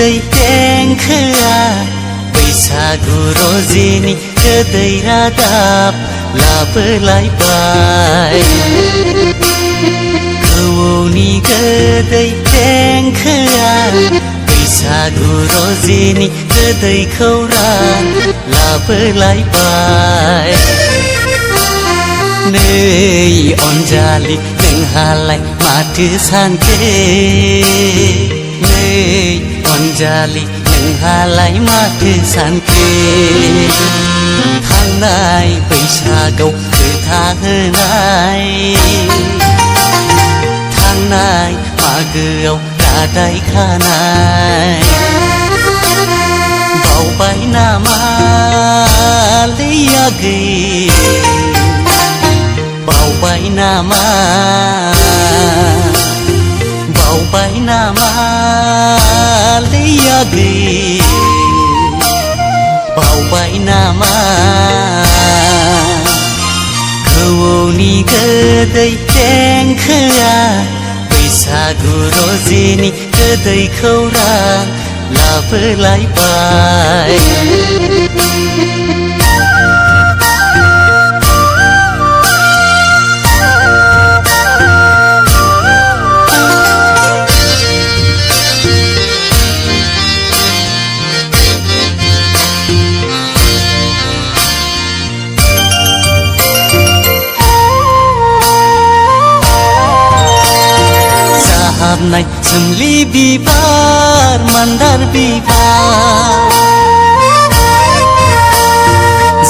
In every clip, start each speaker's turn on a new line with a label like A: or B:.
A: गोदै देंखोआ बैसागु रजेनि गोदै रादाब लाबोलायबाय खौवौनि गोदै देंखोआ बैसागु रजेनि गोदै खौरां लाबोलायबाय नै अनजालि नोंहालाय माथो सानखो नै अनजालि नोंहालाय माथो सानखो थांनाय बैसागआव खोथा होनाय थांनाय मागोआव रादाय खानाय बावबाय नामालै आगै बावबाय नामालै आगै बावबाय नामा खौवौनि गोदै देंखोआ बैसागु रजेनि गोदै खौरां लाबोलायबाय जाहाबनाय सोमलि बिबार मान्दार बिबार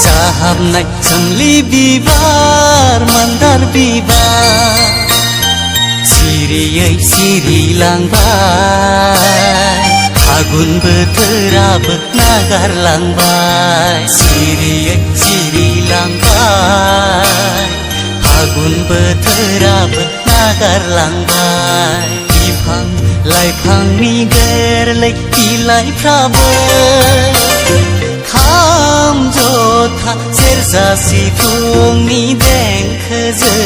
A: जाहाबनाय सोमलि बिबार मान्दार बिबार सिरियै सिरिलांबाय फागुन बोथोराबो नागारलांबाय सिरियै सिरिलांबाय फागुन बोथोराबो नागारलांबाय बिफां लाइफांनि गोरलै बिलाइफ्राबो खाम जथा सेरजा सिफुंनि देंखोजों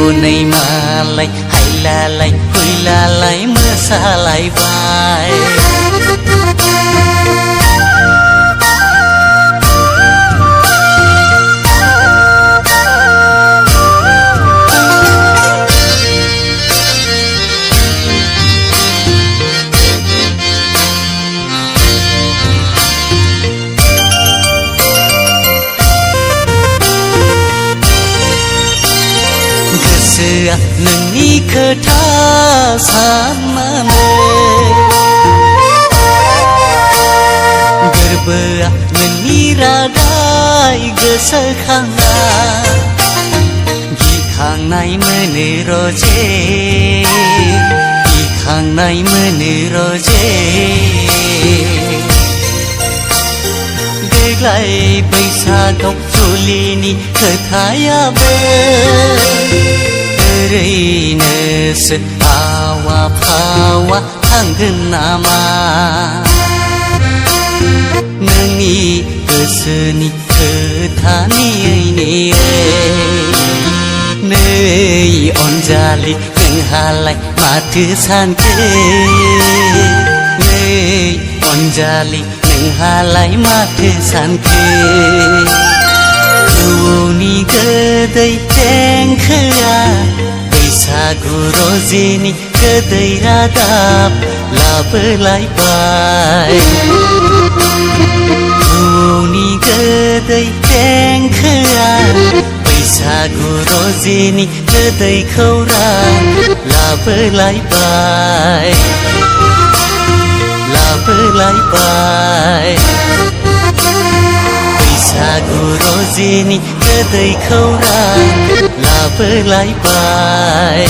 A: हनै मालाय हायलालाय हुइलालाय मोसालायबाय गोसोआ नोंनि खोथा साननानै गोरबोआ नोंनि रादाय गोसोखांना गिखांनाय मोनो रजे गिखांनाय मोनो रजे देग्लाय बैसागआव जुलिनि खोथायाबो ओरैनोसो आवा फावा थांगोन नामा नोंनि गोसोनि खोथानि नै अनजालि नोंहालाय माथो सानखो नै अनजालि नोंहालाय माथो सानखो खौवौनि गोदै देंखोआ बैसागु रजेनि गोदै रादाब लाबोलायबाय खौवौनि गोदै देंखोआ बैसागु रजेनि गोदै खौरां लाबोलायबाय बैसागु रजेनि गोदै खौरां लाबोलायबाय